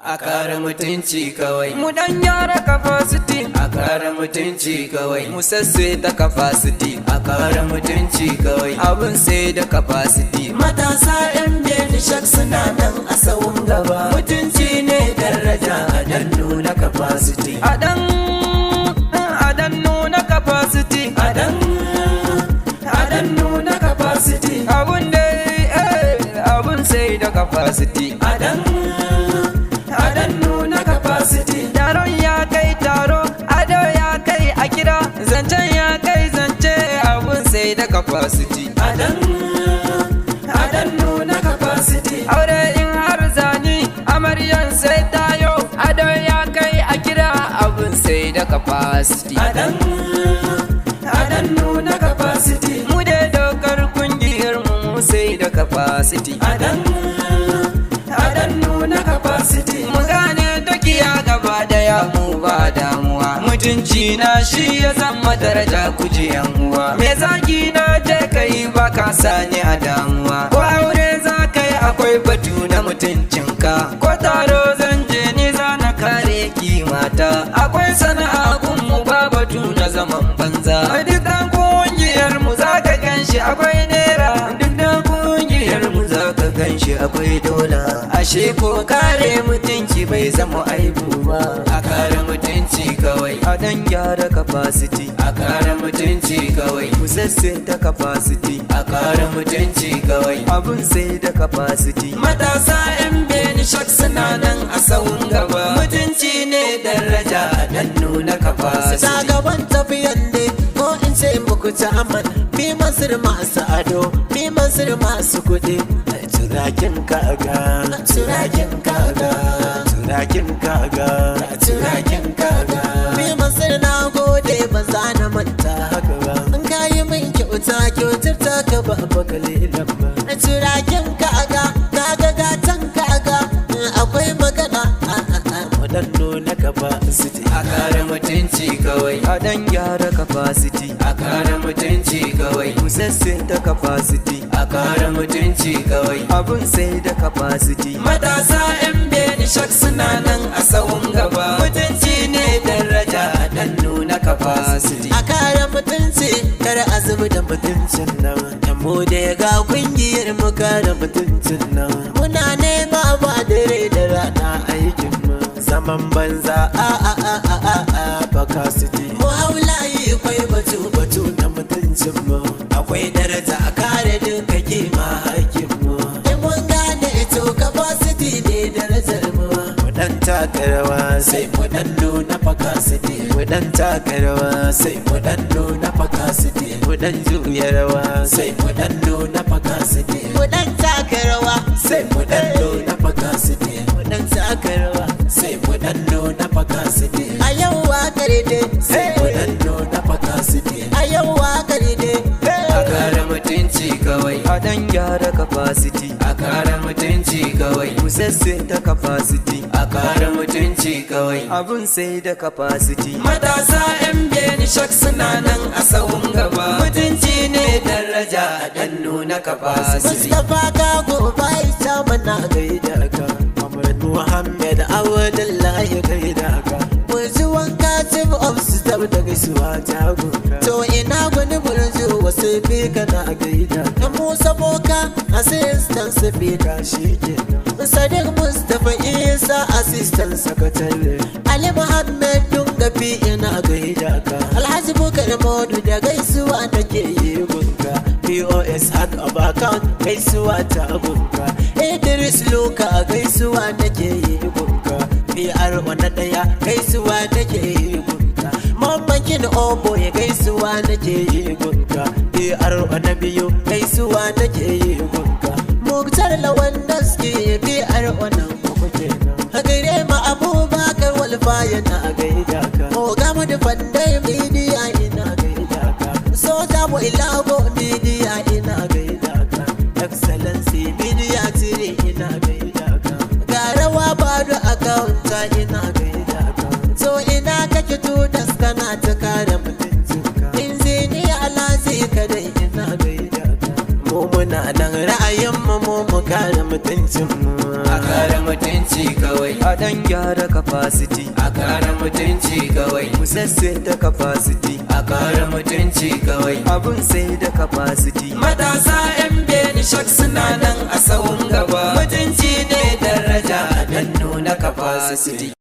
A kare mutunci kawai mu dan gyara capacity, a kare mutunci kawai mu sassai da capacity, a kare mutunci kawai abin sai da capacity. matasa yan benishak suna nan a sawun gaba mutunci ne daraja a dan nuna capacity A dan nuna capacity, a dan nuna capacity abun dai abun sai da capacity. a dan nuna capacity Taron ya kai taro, ado ya kai a kira, zancen ya kai zance, abun sai da capacity. a dan nuna capacity Aure in har zani, amaryan sai tayo, ado ya kai a kira, abun sai da capacity. a dan nuna capacity Mu da dokar kungiyar mu sai da capacity. a dan nuna capacity Mu gane dukiya gaba daya mu ba damuwa, mutunci na shi ya zama daraja kuji yan uwa. Me zaki na je kai ba ka sani a damuwa, ko aure za kai akwai batu na mutuncinka, ko taro zan je ni za na kare kimata, akwai sana'a mu ba batu na zaman banza. Duk dan kungiyar mu za ka ganshi akwai naira, duk dan kungiyar mu za ka ganshi akwai dola. Ashe ko kare mutunci bai zama aibu ba, a kare mutunci kawai a dan gyara capacity, a kare mutunci kawai mu sassai da capacity, a kare mutunci kawai abun sai da capacity. matasa yan benishak suna nan a sawun gaba mutunci ne daraja a dan nuna capacity gaban tafiyan ne ko in ce muku ta aman mi masir masu ado mi masir masu kuɗi turakin kaga turakin kaga turakin kaga turakin kaga mi masir na gode ba za na manta haka ba in kayi min kyauta kyautar ta ka ba kalilan ba turakin kaga kaga gatan kaga akwai magana waɗanno na capacity a kare mutunci kawai A dan gyara capacity, a kare mutunci kawai mu sassai da capacity, a kare mutunci kawai abun sai da capacity. matasa yan benishak suna nan a sawun gaba mutunci ne daraja a dan nuna capacity a kare mutunci kar a zubi da mutuncin nan yan mu da ga kungiyar mu kare mutuncin nan muna nema ba dare da rana aikin mu zaman banza a baka city mu haulayi kwai batu na mutuncin mu akwai daraja a kare duka kima hakkin mu in mun gane ito capacity ne darajar mu mu dan taka rawa sai mu dan nuna capacity mu dan taka rawa sai mu dan nuna capacity mu dan juya rawa sai mu dan nuna capacity mu dan taka rawa sai mu dan nuna capacity mu dan taka rawa sai mu dan nuna capacity a yau wakar dai sai mu dan nuna capacity a yau wakar dai a kare mutunci kawai A dan gyara capacity, a kare mutunci kawai mu sassai da capacity, a kare mutunci kawai abun sai da capacity. matasa yan benishak suna nan a sawun gaba mutunci ne daraja a dan nuna capacity Mustapha ka gobe ita mana gaida ka Muhammad Muhammad Abdullahi gaida ka Burju wanka chief of staff da gaisuwa ta gunka to ina gwani burju wasu fika na gaida ka Musa Boka assistant speaker shikenan Sadiq Mustapha Isa assistant secretary Ali Muhammad Dungafi ina gaida ka Alhaji Bukar Modu da gaisuwa nake yi gunka POS hand of account gaisuwa ta gunka Idris Luka gaisuwa nake yi gunka PR na daya gaisuwa nake yi gunka Mamakin Obo ya gaisuwa nake yi gunka PR na biyu gaisuwa nake yi gunka Muktar Lawandaski PR na uku kenan Hagire ma Abubakar Walfa yana gaida ka Ogamu da Fandai Media ina gaida ka Soja mu Ilago Media ina gaida ka Excellency Media Tiri ina gaida ka Garawa Bado Accounta ina gaida ka So ina kake tutas kana ta kare mutuncinka Injiniya Alhaji kadai ina gaida ka Mu muna nan ra'ayin mu kare mutuncin mu kara mutunci kawai, a dan gyara capacity, a kara mutunci kawai, mu sassaita capacity, a kara mutunci kawai. abun sai da capacity. Matasa 'yan Benishak suna nan a sahun gaba, mutunci ne daraja a dan nuna capacity.